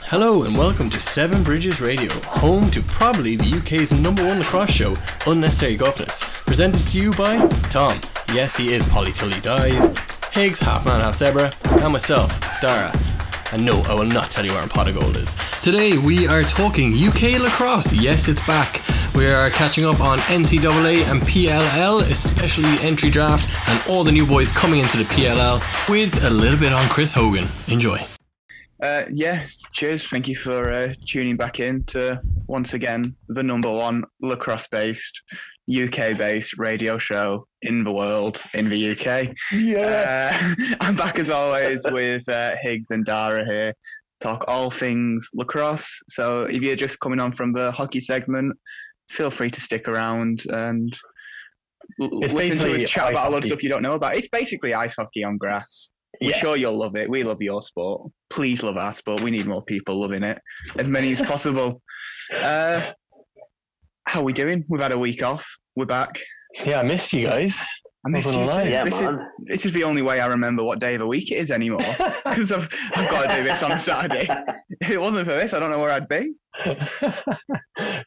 Hello and welcome to Seven Bridges Radio, home to probably the UK's #1 lacrosse show, Unnecessary Guffness, presented to you by Tom, yes he is Polly Tully Dies, Higgs, half man half zebra, and myself, Darragh. And no, I will not tell you where Pot of Gold is. Today we are talking UK Lacrosse, yes it's back. We are catching up on NCAA and PLL, especially entry draft, and all the new boys coming into the PLL, with a little bit on Chris Hogan. Enjoy. Cheers. Thank you for tuning back in to, once again, the #1 lacrosse-based, UK-based radio show in the world, in the UK. Yes! I'm back as always with Higgs and Darragh here, talk all things lacrosse. So if you're just coming on from the hockey segment, feel free to stick around and listen to us chat about a lot of stuff you don't know about. It's basically ice hockey on grass. We're sure you'll love it. We love your sport. Please love our sport. We need more people loving it. As many as possible. How are we doing? We've had a week off. We're back. Yeah, I missed you guys. I missed you too. Yeah, this is the only way I remember what day of the week it is anymore. Because I've got to do this on a Saturday. If it wasn't for this, I don't know where I'd be.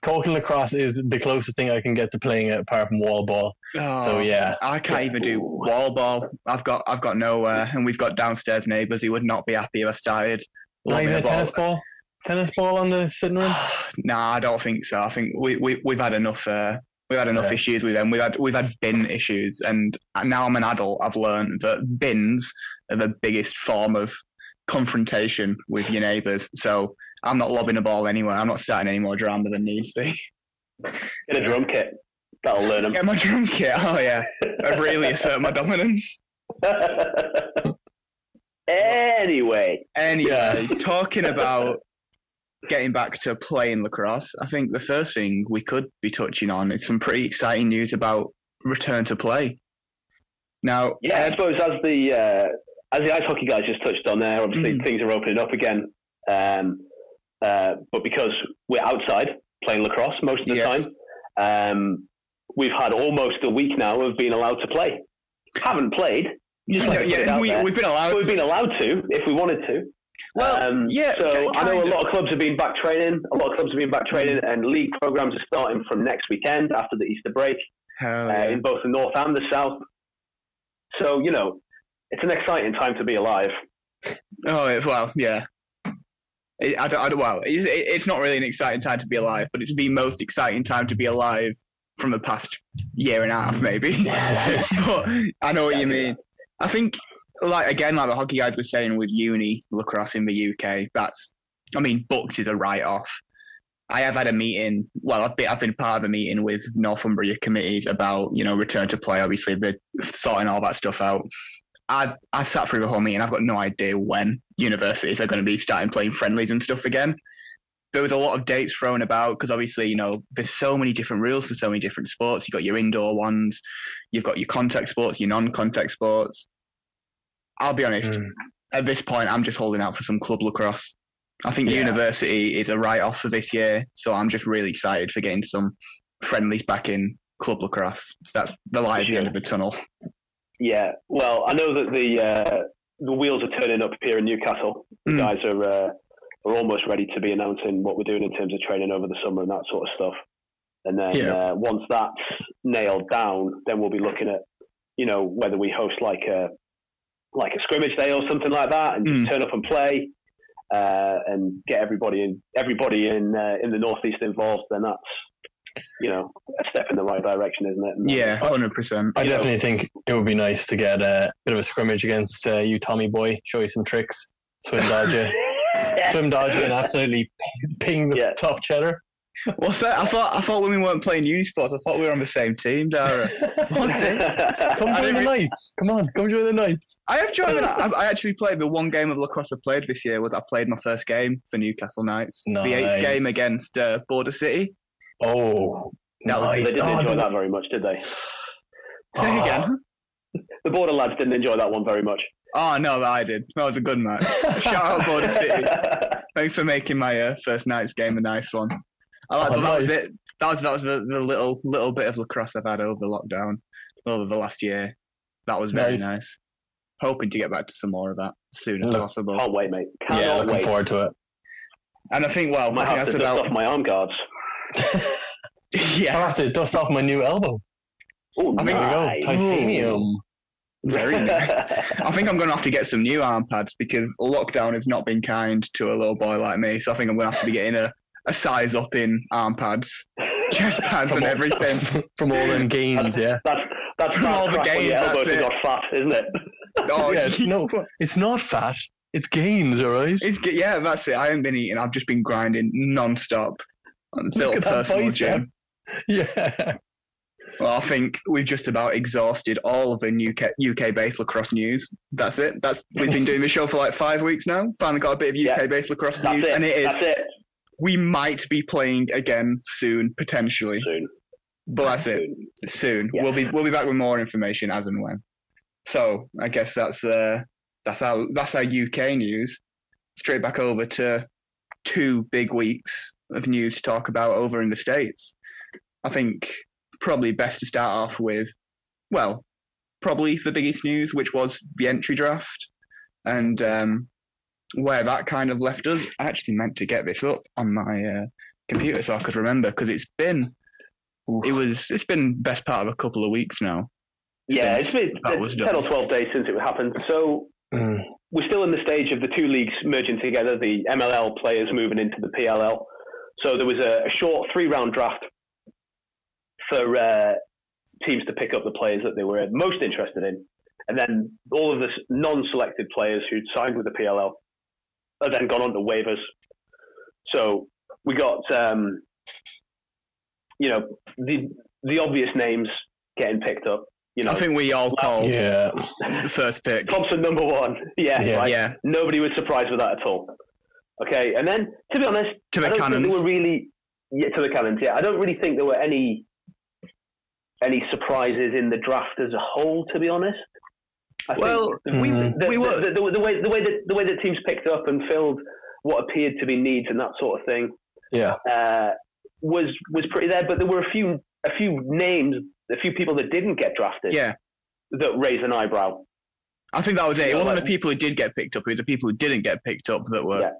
Talking lacrosse is the closest thing I can get to playing it apart from wall ball. Oh, so yeah, I can't even do wall ball. I've got nowhere, and we've got downstairs neighbours who would not be happy if I started. Not even a tennis ball. Tennis ball on the sitting room? Nah, I don't think so. I think we've had enough. We've had enough issues with them. We've had bin issues, and now I'm an adult. I've learned that bins are the biggest form of confrontation with your neighbours. So I'm not lobbing a ball anywhere. I'm not starting any more drama than needs be. Get a drum kit. That'll learn them. Get my drum kit. Oh yeah, I've really asserted my dominance. Anyway, talking about getting back to playing lacrosse, I think the first thing we could be touching on is some pretty exciting news about return to play. Now, I suppose as the ice hockey guys just touched on there, obviously things are opening up again. But because we're outside playing lacrosse most of the time, we've had almost a week now of being allowed to play. Haven't played. We've been allowed. We've been allowed to if we wanted to. Well, So I know a lot of clubs have been back training. And league programs are starting from next weekend after the Easter break in both the north and the south. So it's an exciting time to be alive. Oh well, yeah. It's not really an exciting time to be alive, but it's the most exciting time to be alive from the past year and a half, maybe. But I know what you mean. I think, like the hockey guys were saying with uni lacrosse in the UK, booked is a write-off. I have had a meeting. Well, I've been part of a meeting with Northumbria committees about return to play. Obviously, they're sorting all that stuff out. I sat through the whole meeting. I've got no idea when universities are going to be starting playing friendlies and stuff again. There was a lot of dates thrown about because obviously, there's so many different rules for so many different sports. You've got your indoor ones, you've got your contact sports, your non-contact sports. I'll be honest, at this point, I'm just holding out for some club lacrosse. I think university is a write-off for this year, so I'm just really excited for getting some friendlies back in club lacrosse. That's the light at the end of the tunnel. Yeah, well, I know that the wheels are turning up here in Newcastle. The guys are almost ready to be announcing what we're doing in terms of training over the summer and that sort of stuff. And then once that's nailed down, then we'll be looking at whether we host like a scrimmage day or something like that, and just turn up and play, and get everybody in the northeast involved. Then that's a step in the right direction, isn't it? And 100%. I definitely think it would be nice to get a bit of a scrimmage against you, Tommy boy. Show you some tricks, swim dodge you, and absolutely ping the top cheddar. What's that? I thought when we weren't playing uni sports, I thought we were on the same team, Darragh. What's it? Come join the Knights. Come on, come join the Knights. I have joined. I actually played the one game of lacrosse I played this year. I played my first game for Newcastle Knights. Nice. The 8th game against Border City. Oh, nice. They didn't enjoy that very much, did they? Say again. The Border lads didn't enjoy that one very much. Oh no, I did. That was a good match. Shout out Border City. Thanks for making my first Knights game a nice one. That was it. That was the little bit of lacrosse I've had over lockdown, over the last year. That was very nice. Hoping to get back to some more of that as soon as possible. Can't wait, mate. Looking forward to it. And I think, well, Might I think have that's to dust about off my arm guards. yeah. I'll have to dust off my new elbow. Oh, I think There we nice. go. Titanium. Very nice. I think I'm going to have to get some new arm pads because lockdown has not been kind to a little boy like me. So I think I'm going to have to be getting a size up in arm pads, chest pads, and everything. From all them gains, yeah. That's From all the crap when gains, your elbows that's have it. got fat, isn't it? Oh, Yeah, no, it's not fat. It's gains, all right? yeah, that's it. I haven't been eating. I've just been grinding non-stop. Little at that personal bicep. gym. Yeah. Well, I think we've just about exhausted all of the UK-based lacrosse news. That's it. We've been doing this show for like 5 weeks now. Finally got a bit of UK-based lacrosse news, and it is. That's it. We might be playing again soon, potentially. Soon. But that's it. Soon. Yeah. We'll be back with more information as and when. So I guess that's our UK news. Straight back over to 2 big weeks of news to talk about over in the States. I think probably best to start off with, well, probably the biggest news, which was the entry draft, and where that kind of left us. I actually meant to get this up on my computer so I could remember, because it's been best part of a couple of weeks now. Yeah, it's been that was 10 done. or 12 days since it happened. So we're still in the stage of the 2 leagues merging together, the MLL players moving into the PLL. So there was a short 3-round draft for teams to pick up the players that they were most interested in. And then all of the non-selected players who'd signed with the PLL have then gone on to waivers. So we got, the obvious names getting picked up. I think we all called the first pick. Thompson number 1. Yeah. Right. Nobody was surprised with that at all. Okay, and then, to be honest, to the I don't Cannons. think there were really... Yeah, to the Cannons, yeah. I don't really think there were any surprises in the draft as a whole, to be honest. I think the way that teams picked up and filled what appeared to be needs and that sort of thing, was pretty there. But there were a few names, a few people that didn't get drafted, that raised an eyebrow. I think that was it. It wasn't the people who did get picked up; it was the people who didn't get picked up that were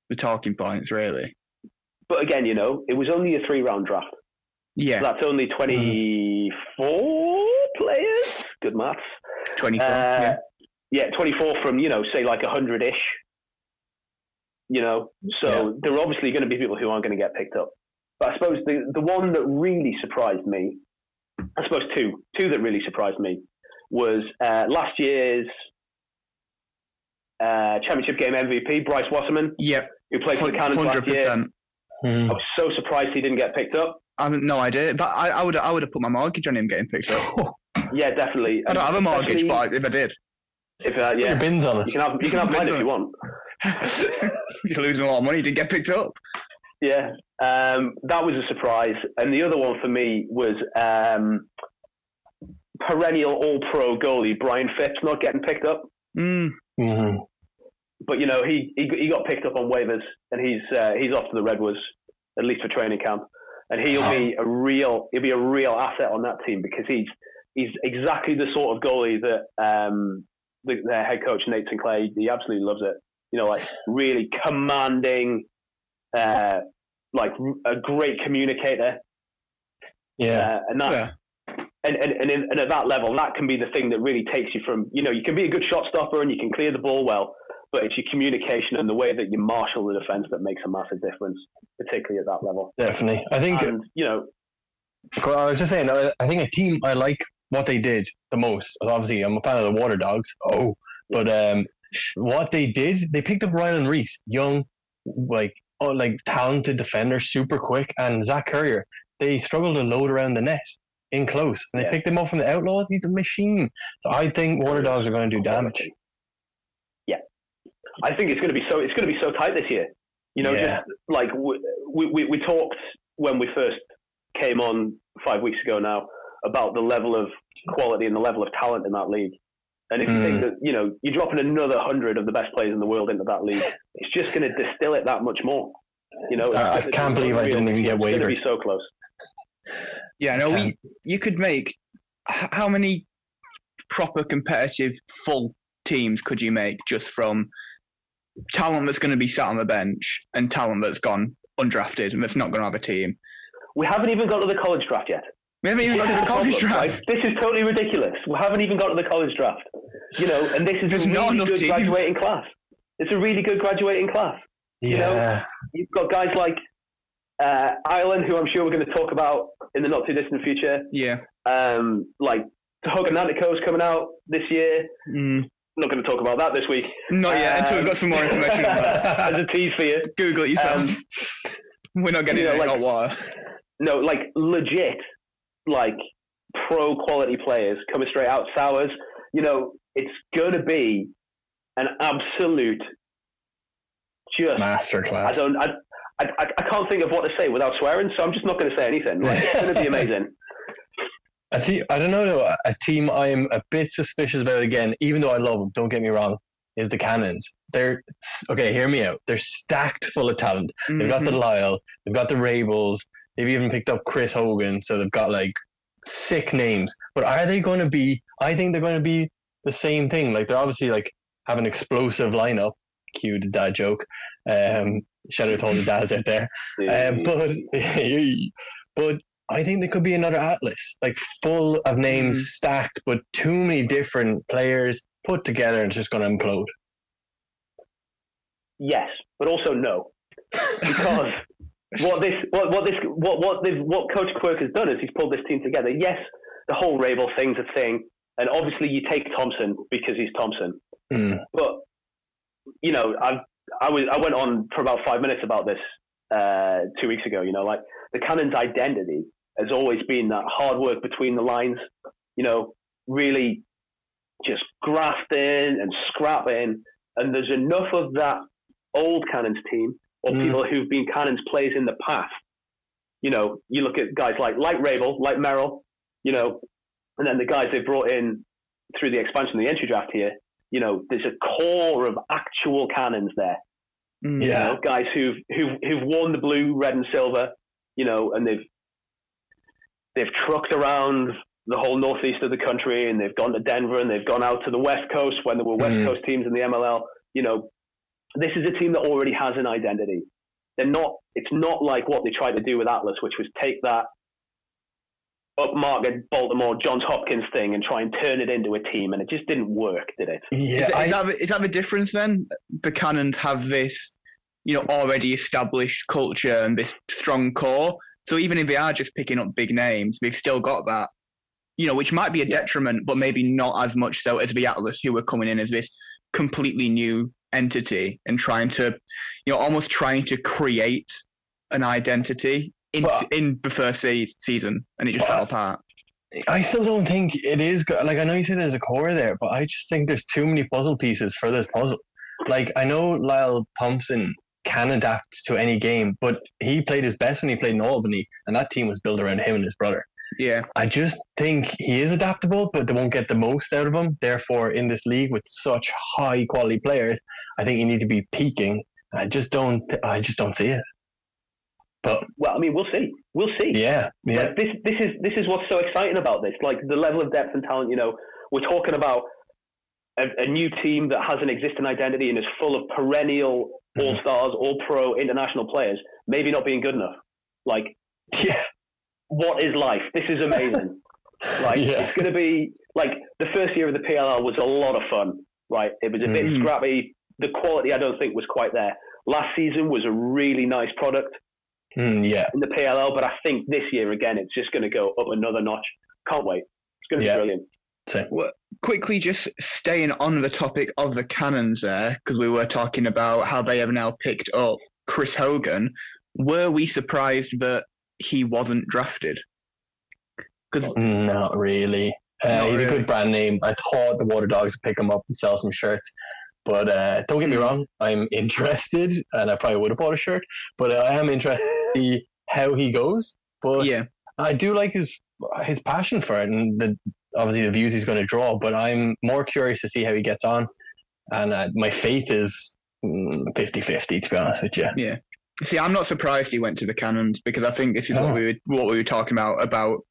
the talking points, really. But again, it was only a 3-round draft. Yeah. So that's only 24 players. Good maths. 24. 24 from, say like 100-ish. So there are obviously going to be people who aren't going to get picked up. But I suppose the one that really surprised me, I suppose two that really surprised me, was last year's championship game MVP, Bryce Wasserman, who played for the Cannons 100%. Last year. I was so surprised he didn't get picked up. I have no idea, but I would have put my mortgage on him getting picked up. Yeah, definitely. I don't have a mortgage, but if I did, put your bins on it. You can have mine if you want. You're losing a lot of money. You didn't get picked up. Yeah, that was a surprise. And the other one for me was perennial All-Pro goalie Brian Phipps not getting picked up. Mm-hmm. But he got picked up on waivers, and he's off to the Redwoods, at least for training camp. And he'll be a real asset on that team, because he's exactly the sort of goalie that their head coach Nate Sinclair, he absolutely loves it. Really commanding, like a great communicator. Yeah, and that. And at that level, that can be the thing that really takes you from, you can be a good shot stopper and you can clear the ball well, but it's your communication and the way that you marshal the defense that makes a massive difference, particularly at that level. Definitely. I think, I was just saying, I think a team, I like what they did the most. Obviously, I'm a fan of the Water Dogs. But what they did, they picked up Rylan Reese, young, talented defender, super quick, and Zach Currier. They struggled to load around the net in close, and they picked him up from the Outlaws. He's a machine. So I think Water Dogs are going to do damage. Yeah, I think it's going to be so tight this year. Just like we talked when we first came on 5 weeks ago now about the level of quality and the level of talent in that league. And if you think that, you're dropping another 100 of the best players in the world into that league, it's just going to distill it that much more. I can't believe I didn't even get waivers. It's going to be so close. Yeah, no, you could make, how many proper competitive full teams could you make just from talent that's going to be sat on the bench and talent that's gone undrafted and that's not going to have a team. We haven't even got to the college draft yet. We haven't even got to the college draft. Right? This is totally ridiculous. We haven't even got to the college draft. And this is a really good graduating class. It's a really good graduating class. Yeah. You've got guys like Ireland, who I'm sure we're going to talk about in the not too distant future. Yeah. Like Hogan coming out this year. Not going to talk about that this week. Not yet, until we've got some more information on that. As a tease for you. Google it yourself. We're not getting it hot water. No, like legit, like pro quality players coming straight out Sours. It's going to be an absolute just masterclass. I can't think of what to say without swearing, so I'm just not going to say anything. Like, it's going to be amazing. I don't know though. A team I'm a bit suspicious about again, even though I love them. Don't get me wrong. Is the Cannons. They're okay. Hear me out. They're stacked full of talent. They've got the Lyle. They've got the Rabels. They've even picked up Chris Hogan. So they've got like sick names. But are they going to be? I think they're going to be the same thing. Like they're obviously like have an explosive lineup. Cue the dad joke. Shout out to all the dads out there. But I think there could be another Atlas, like full of names stacked, but too many different players put together, and it's just going to implode. Yes, but also no, because what Coach Quirk has done is he's pulled this team together. Yes, the whole Rabel thing's a thing, and obviously you take Thompson because he's Thompson. But I went on for about 5 minutes about this 2 weeks ago. Like the Cannons' identity has always been that hard work between the lines. Really just grafting and scrapping, and there's enough of that old Cannons team or people who've been Cannons players in the past. You look at guys like Rabel, like Merrill, and then the guys they brought in through the expansion of the entry draft here. There's a core of actual Cannons there. Guys who've worn the blue, red, and silver. And they've trucked around the whole northeast of the country, and they've gone to Denver, and they've gone out to the West Coast when there were West Coast teams in the MLL. This is a team that already has an identity. It's not like what they tried to do with Atlas, which was take that upmarket Baltimore Johns Hopkins thing and try and turn it into a team, and it just didn't work, did it? Yeah, is that the difference then? The Cannons have this, already established culture and this strong core. So even if they are just picking up big names, they've still got that, which might be a detriment, but maybe not as much so as the Atlas, who are coming in as this completely new entity and trying to, almost trying to create an identity in the first season, and it just fell apart. I still don't think it is good. Like, I know you say there's a core there, but I just think there's too many puzzle pieces for this puzzle. Like, I know Lyle Thompson can adapt to any game, but he played his best when he played in Albany, and that team was built around him and his brother. Yeah. I just think he is adaptable, but they won't get the most out of him. Therefore, in this league with such high quality players, I think you need to be peaking. I just don't see it. But we'll see. We'll see. Yeah. Like, this is what's so exciting about this. Like the level of depth and talent. We're talking about a new team that has an existing identity and is full of perennial all-stars, all-pro, international players, maybe not being good enough. Like, what is life? This is amazing. It's going to be, like, the first year of the PLL was a lot of fun, right? It was a bit scrappy. The quality, I don't think, was quite there. Last season was a really nice product in the PLL, but I think this year, again, it's just going to go up another notch. Can't wait. It's going to be brilliant. Well, quickly, just staying on the topic of the Cannons there, because we were talking about how they have now picked up Chris Hogan. Were we surprised that he wasn't drafted? Not really. He's a good brand name. I thought the Water Dogs would pick him up and sell some shirts. But don't get me wrong, I'm interested, and I probably would have bought a shirt, but I am interested to see how he goes. But I do like his passion for it, and obviously the views he's going to draw, but I'm more curious to see how he gets on. And my faith is 50-50, to be honest with you. Yeah. See, I'm not surprised he went to the Cannons, because I think this is what we were talking about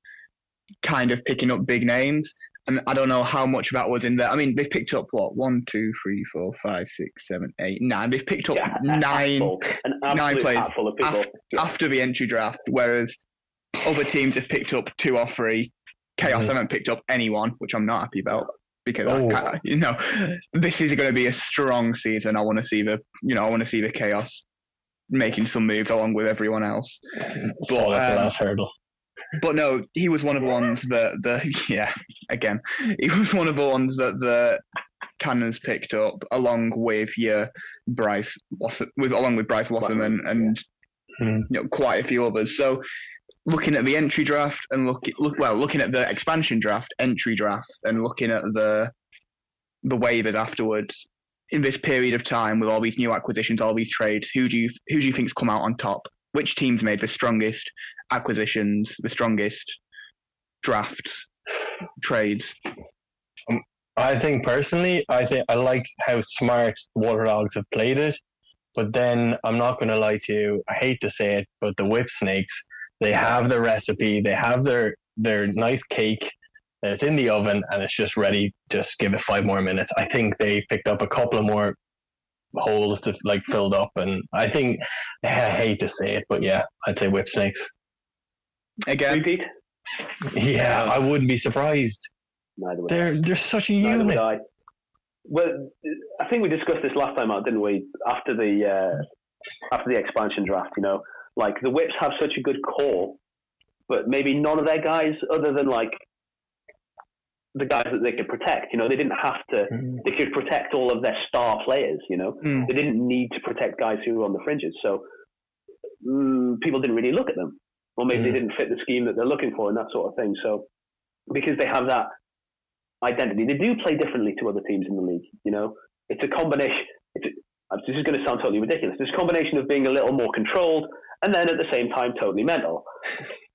kind of picking up big names. And I don't know how much of that was in there. I mean, they've picked up what 1, 2, 3, 4, 5, 6, 7, 8, 9. They've picked up nine players after the entry draft, whereas other teams have picked up 2 or 3. Chaos haven't picked up anyone, which I'm not happy about because this is going to be a strong season. I want to see the Chaos making some moves along with everyone else. But the last hurdle. But no, he was one of the ones that he was one of the ones that the Cannons picked up along with Bryce Wasserman and quite a few others. So looking at the entry draft and looking at the expansion draft, entry draft, and looking at the waivers afterwards, in this period of time with all these new acquisitions, all these trades, who do you think's come out on top? Which teams made the strongest acquisitions, the strongest drafts, trades? I think personally, I like how smart Water Dogs have played it, but then I'm not going to lie to you. I hate to say it, but the Whip Snakes, they have the recipe, they have their nice cake, and it's in the oven, and it's just ready. Just give it 5 more minutes. I think they picked up a couple of more holes to filled up, and I think I hate to say it, but yeah, I'd say Whip Snakes again. Repeat? Yeah, I wouldn't be surprised. Neither would they're such a unit. Well, I think we discussed this last time out, didn't we? After the expansion draft, the Whips have such a good core, but maybe none of their guys, other than the guys that they could protect, they didn't have to. They could protect all of their star players. They didn't need to protect guys who were on the fringes. So people didn't really look at them, or maybe they didn't fit the scheme that they're looking for and that sort of thing. So because they have that identity, they do play differently to other teams in the league. It's a combination. This is going to sound totally ridiculous. It's a combination of being a little more controlled and then at the same time totally mental.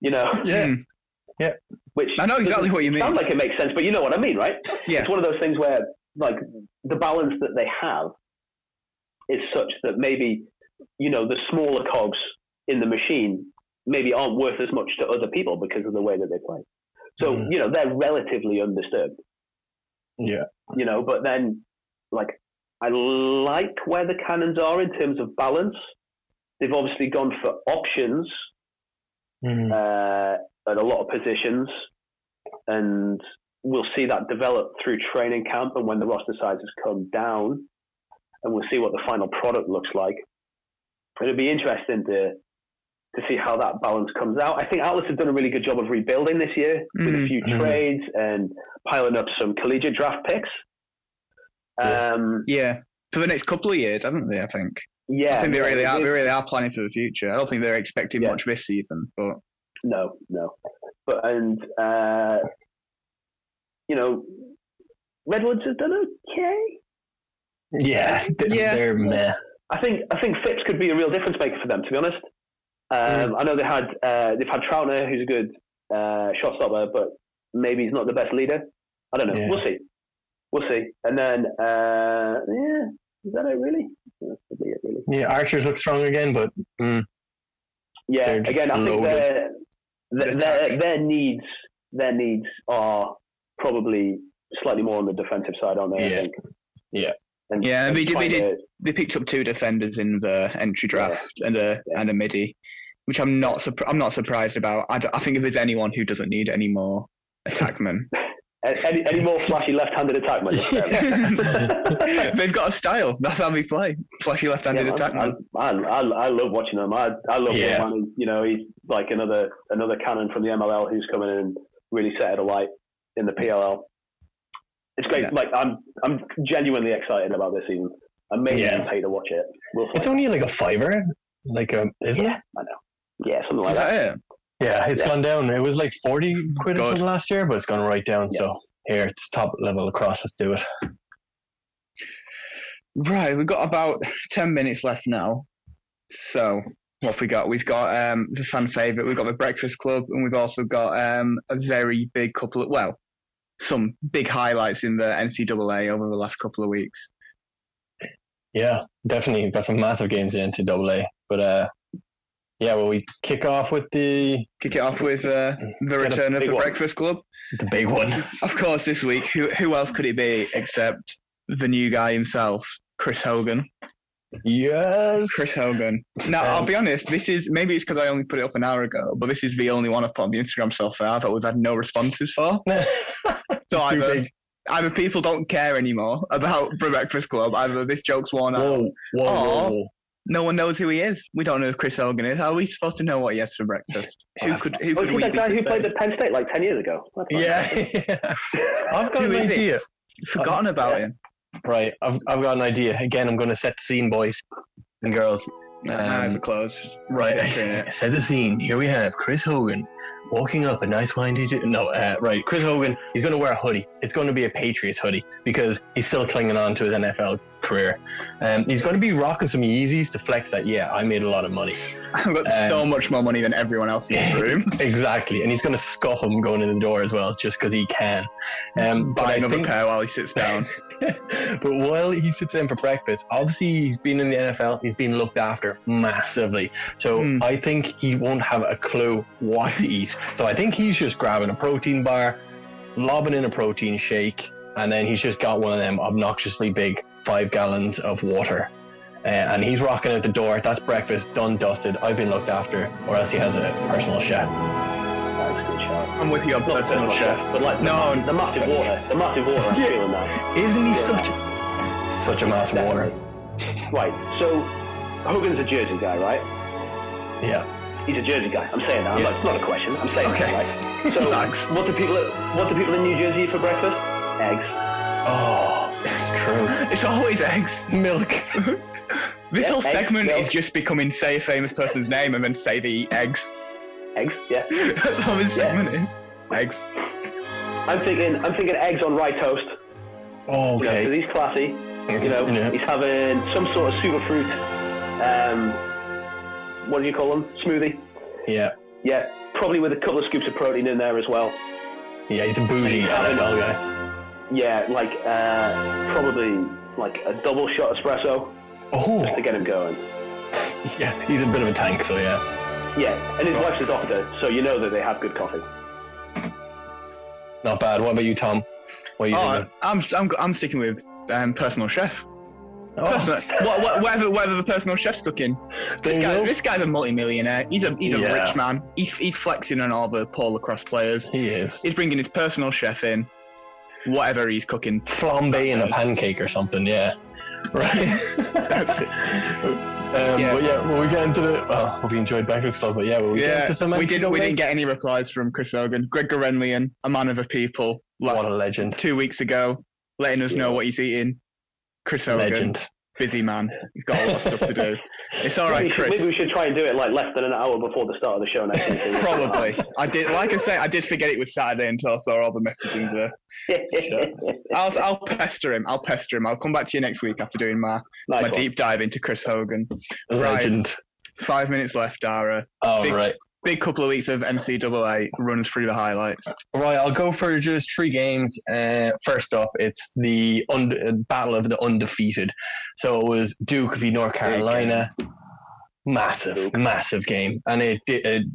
Yeah. Which I know exactly what you mean. Sounds like it makes sense, but you know what I mean, right? Yeah. It's one of those things where the balance that they have is such that maybe the smaller cogs in the machine maybe aren't worth as much to other people because of the way that they play. So they're relatively undisturbed. Yeah. But then I like where the Cannons are in terms of balance. They've obviously gone for options at a lot of positions, and we'll see that develop through training camp and when the roster sizes come down, and we'll see what the final product looks like. It'll be interesting to see how that balance comes out. I think Atlas have done a really good job of rebuilding this year with a few trades and piling up some collegiate draft picks. For the next couple of years, haven't they? I think. Yeah, I think they really are. They really are planning for the future. I don't think they're expecting much this season, but no. But Redwoods have done okay. Yeah, they're meh. I think Phipps could be a real difference maker for them, to be honest. I know they've had Troutner, who's a good shot stopper, but maybe he's not the best leader. I don't know. Yeah. We'll see. And then is that it really? That's probably it, really. Yeah, Archers look strong again, but again, I think their needs are probably slightly more on the defensive side, aren't they? Yeah. I think. Yeah. They picked up 2 defenders in the entry draft and a midi, which I'm not surprised about. I think if there's anyone who doesn't need any more attackmen. Any more flashy left-handed attackmen? They've got a style. That's how they play. Flashy left-handed attackmen. I love watching them. I love him. He's like another cannon from the MLL who's coming in and really set it alight in the PLL. It's great. Yeah. I'm genuinely excited about this season. I'm mainly pay to watch it. It's only like a $5, isn't it? I know. Yeah, something like that. Yeah, it's gone down. It was like 40 quid from last year, but it's gone right down. Yeah. So here, it's top level lacrosse. Let's do it. Right, we've got about 10 minutes left now. So what have we got? We've got the fan favourite. We've got the Breakfast Club, and we've also got a very big couple of, some big highlights in the NCAA over the last couple of weeks. Yeah, definitely. Got some massive games in NCAA. But Yeah, well, we kick it off with the return of the Breakfast Club. The big one. Of course, this week, who else could it be except the new guy himself, Chris Hogan? Yes. Chris Hogan. Now, I'll be honest, maybe it's because I only put it up an hour ago, but this is the only one I put on the Instagram so far that we've had no responses for. So either people don't care anymore about the Breakfast Club, either this joke's worn out, or no one knows who he is. We don't know who Chris Hogan is. How are we supposed to know what he has for breakfast? Who could we be that guy who played at Penn State like 10 years ago? Yeah. I've got an idea. Forgotten about him. Right, I've got an idea. Again, I'm going to set the scene, boys and girls. Eyes are closed. Right, set the scene. Here we have Chris Hogan walking up a nice windy... right, Chris Hogan, he's going to wear a hoodie. It's going to be a Patriots hoodie because he's still clinging on to his NFL career. He's going to be rocking some Yeezys to flex that, I made a lot of money. I've got so much more money than everyone else in the room. Exactly, and he's going to scuff him going in the door as well, just because he can. Buy another pair while he sits down. But while he sits in for breakfast, obviously he's been in the NFL, he's been looked after massively. So I think he won't have a clue what to eat. So I think he's just grabbing a protein bar, lobbing in a protein shake, and then he's just got one of them obnoxiously big 5 gallons of water. And he's rocking out the door. That's breakfast, done, dusted. I've been looked after, or else he has a personal chef. That's a good shout. I'm with you on personal chef. But like the massive water, I'm feeling that. Isn't he such a massive water? Right, so Hogan's a Jersey guy, right? Yeah. He's a Jersey guy. I'm saying that. It's not a question. I'm saying that, right? So what do people in New Jersey eat for breakfast? Eggs. Oh, that's true. It's always eggs. Milk. This whole segment is just becoming say a famous person's name and then say they eat eggs. Eggs, yeah. That's how this segment is. Eggs. I'm thinking eggs on rye toast. Oh, okay. Because he's classy. He's having some sort of superfruit. What do you call them? Smoothie. Yeah. Yeah. Probably with a couple of scoops of protein in there as well. Yeah, he's a bougie NFL guy. Yeah, probably like a double shot espresso. Oh. Just to get him going. Yeah, he's a bit of a tank, so yeah. Yeah, and his wife's a doctor, so you know that they have good coffee. Not bad. What about you, Tom? What are you thinking? I'm sticking with personal chef. Oh. Whatever the personal chef's cooking. This guy's a multi-millionaire. He's a rich man. He's flexing on all the poor lacrosse players. He is. He's bringing his personal chef in. Whatever he's cooking. Flambe and a pancake or something, yeah. Right. That's it. But we get into the... hope you enjoyed Breakfast Club, but get into some... We didn't get any replies from Chris Hogan. Greg Gorenlian, a man of the people. What a legend. 2 weeks ago, letting us know what he's eating. Chris Hogan. Legend. Busy man. He's got a lot of stuff to do. It's all right, Chris. Maybe we should try and do it less than an hour before the start of the show next week. Probably. I did forget it was Saturday until I saw all the messaging there. I'll pester him. I'll come back to you next week after doing my deep dive into Chris Hogan. Legend. Right. 5 minutes left, Darragh. Right. Big couple of weeks of NCAA. Run us through the highlights. Right, I'll go for just 3 games. First up, it's the battle of the undefeated. So it was Duke v North Carolina. Massive game, and it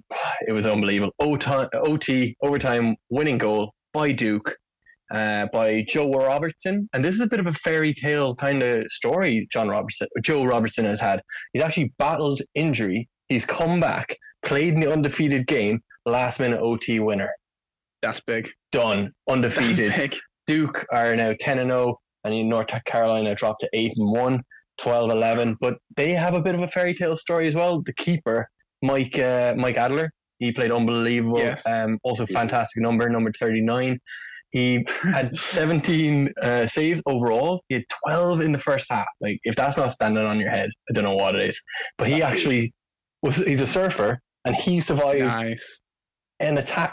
was unbelievable. Overtime winning goal by Duke, by Joe Robertson, and this is a bit of a fairy tale kind of story. Joe Robertson has had. He's actually battled injury. He's come back, played in the undefeated game, last minute OT winner. That's big. Done. Undefeated. That's big. Duke are now 10-0, and North Carolina dropped to 8-1, 12-11. But they have a bit of a fairy tale story as well. The keeper, Mike Adler, he played unbelievable. Yes. Also fantastic number 39. He had 17 saves overall. He had 12 in the first half. Like, if that's not standing on your head, I don't know what it is. But he actually he's a surfer, and he survived a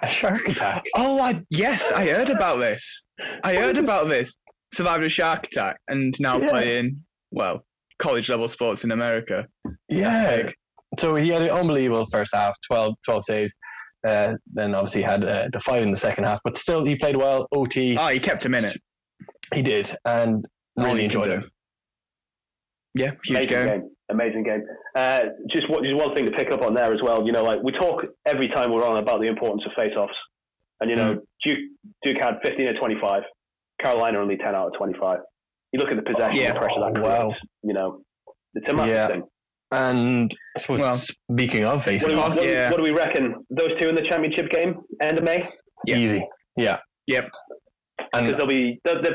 shark attack. Oh, I heard about this. Survived a shark attack and now playing, college level sports in America. Yeah. So he had an unbelievable first half, 12 saves. Then obviously had the 5 in the second half, but still he played well. OT. Oh, he kept him in it. He did, and really enjoyed him. Yeah, huge game. Amazing game. Just one thing to pick up on there as well. Like we talk every time we're on about the importance of face-offs, and Duke had 15 out of 25, Carolina only 10 out of 25. You look at the possession and pressure that creates. It's a massive thing. And I suppose speaking of face-offs, what do we reckon? Those two in the championship game, end of May? Yeah. Easy. Yeah. Yep. And they're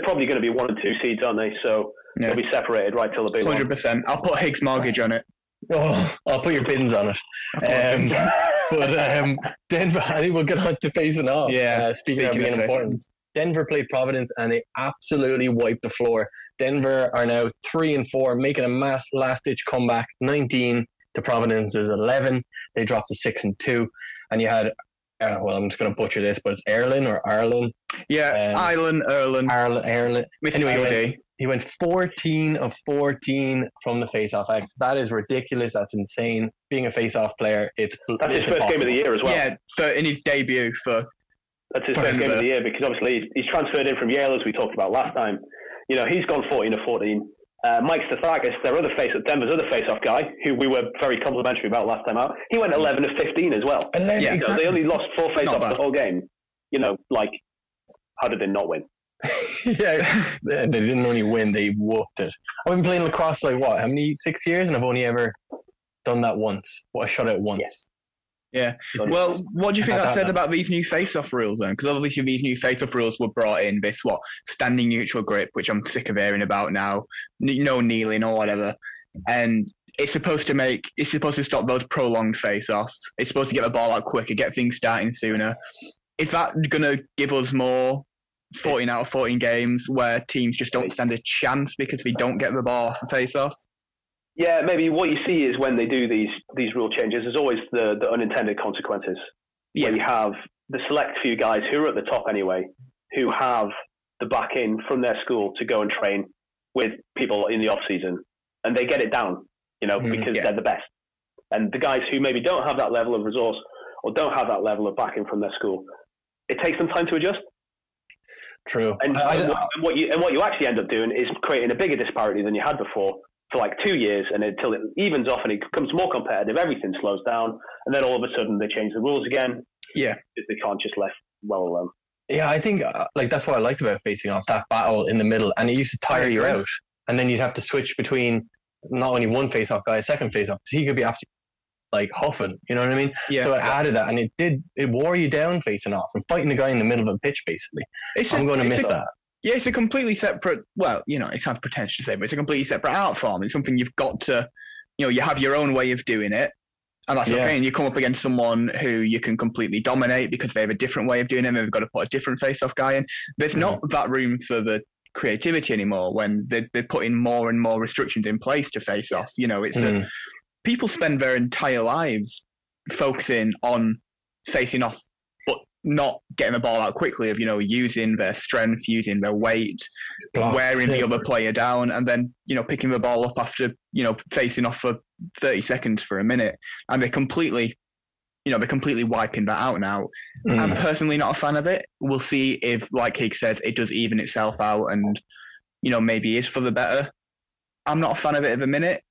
probably going to be 1 and 2 seeds, aren't they? So they'll be separated right till the big 100%. I'll put Higgs mortgage on it. Oh, I'll put your pins on it. But Denver, I think we'll get on to facing off. Yeah. Speaking of being important, Denver played Providence and they absolutely wiped the floor. Denver are now 3-4, making a last-ditch comeback. 19 to Providence's 11. They dropped to 6-2, and you had. I'm just going to butcher this, but it's Erlin or Arlen. Yeah, Erlin. Anyway, he went 14 of 14 from the face-off X. That is ridiculous. That's insane. Being a face-off player, that's his first game of the year as well. Yeah, in his debut That's his first game of the year, because obviously he's transferred in from Yale, as we talked about last time. He's gone 14 of 14. Mike Stathakis, Denver's other face-off guy, who we were very complimentary about last time out, he went 11 of 15 as well. 11, yeah, exactly. They only lost 4 face-offs the whole game. How did they not win? Yeah, they didn't only win, they whooped it. I've been playing lacrosse how many, 6 years, and I've only ever done that once. I shot it once. Yeah. Well, what do you think that said about these new face-off rules then? Because obviously these new face-off rules were brought in, standing neutral grip, which I'm sick of hearing about now, no kneeling or whatever. And it's supposed to stop those prolonged face-offs. It's supposed to get the ball out quicker, get things starting sooner. Is that going to give us more 14 out of 14 games where teams just don't stand a chance because they don't get the ball off the face-off? Yeah, maybe what you see is when they do these rule changes, there's always the unintended consequences. Yeah. Where you have the select few guys who are at the top anyway, who have the backing from their school to go and train with people in the off-season, and they get it down, because they're the best. And the guys who maybe don't have that level of resource or don't have that level of backing from their school, it takes them time to adjust. True. And what you actually end up doing is creating a bigger disparity than you had before, for 2 years, and until it evens off and it becomes more competitive, everything slows down, and then all of a sudden they change the rules again. Yeah, they can't just let well alone. Yeah, I think that's what I liked about facing off, that battle in the middle, and it used to tire you out, and then you'd have to switch between not only one face-off guy, a second face-off, because he could be absolutely huffing, you know what I mean? Yeah. So it added that, and it wore you down facing off and fighting the guy in the middle of the pitch, basically. I'm going to miss that. Yeah, it's a completely separate, it sounds pretentious to say, but it's a completely separate art form. It's something you've got to, you have your own way of doing it, and that's okay. And you come up against someone who you can completely dominate because they have a different way of doing it, and they've got to put a different face-off guy in. There's not that room for the creativity anymore when they're putting more and more restrictions in place to face-off. People spend their entire lives focusing on facing off, not getting the ball out quickly, of using their strength, using their weight, wearing the other player down, and then picking the ball up after facing off for 30 seconds for a minute, and they're completely wiping that out now. I'm personally not a fan of it. We'll see if, like Higgs says, it does even itself out, and maybe is for the better. I'm not a fan of it at the minute,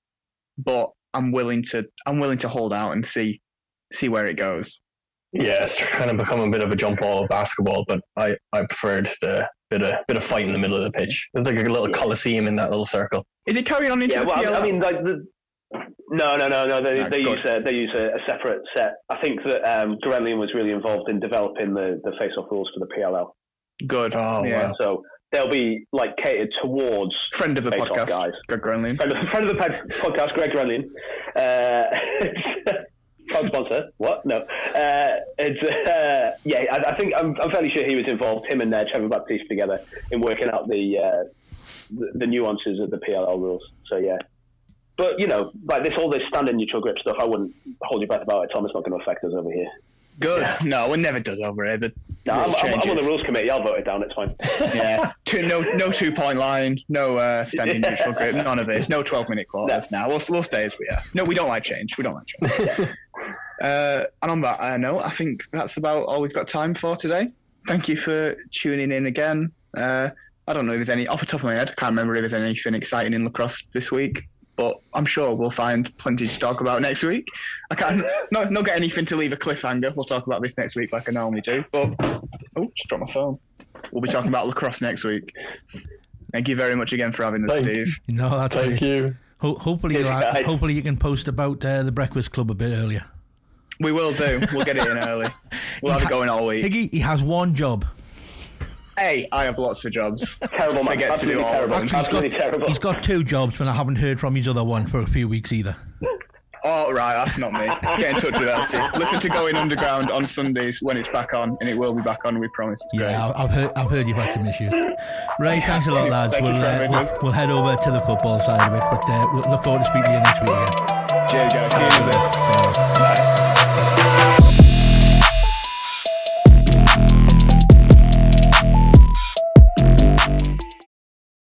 but I'm willing to hold out and see where it goes. Yeah, it's kind of become a bit of a jump ball of basketball, but I preferred the bit of fight in the middle of the pitch. There's like a little coliseum in that little circle. Is it carrying on into the PLL? I mean, no. They use a separate set. I think that Darragh was really involved in developing the face-off rules for the PLL. Good. Oh, yeah. Wow. So they'll be catered towards friend of the podcast guys. Greg Grenlian. Friend of the podcast, Greg Grenlian. Sponsor? What? No. I think I'm fairly sure he was involved, him and Trevor Baptiste together, in working out the nuances of the PLL rules. So yeah, but all this standing neutral grip stuff, I wouldn't hold your breath about it, Tom. It's not going to affect us over here. Good. Yeah. No, it never does over here. I'm on the rules committee. I'll vote it down. It's fine. Yeah. No 2-point line. No standing neutral grip. None of this. No 12-minute quarters. No. Now we'll stay as we are. No, we don't like change. And on that note, I think that's about all we've got time for today. Thank you for tuning in again. I don't know if there's any off the top of my head. I can't remember if there's anything exciting in lacrosse this week. but I'm sure we'll find plenty to talk about next week. I can't not get anything to leave a cliffhanger. We'll talk about this next week like I normally do. But just dropped my phone. We'll be talking about lacrosse next week. Thank you very much again for having us, Steve. No, that's Thank you. Hopefully you can post about the Breakfast Club a bit earlier. We will do. We'll get it in early. We'll have it going all week. Higgy, he has one job. Hey, I have lots of jobs. Terrible, man. I get to do all of them. Absolutely terrible. He's got 2 jobs, but I haven't heard from his other one for a few weeks either. Oh, right, that's not me. Get in touch with Elsie. Listen to Going Underground on Sundays when it's back on, and it will be back on, we promise. It's great. Yeah, I've heard you've had some issues. Ray, thanks a lot, lads. Thank you for having us. We'll head over to the football side of it, but we'll look forward to speaking to you next week again. Cheers, guys.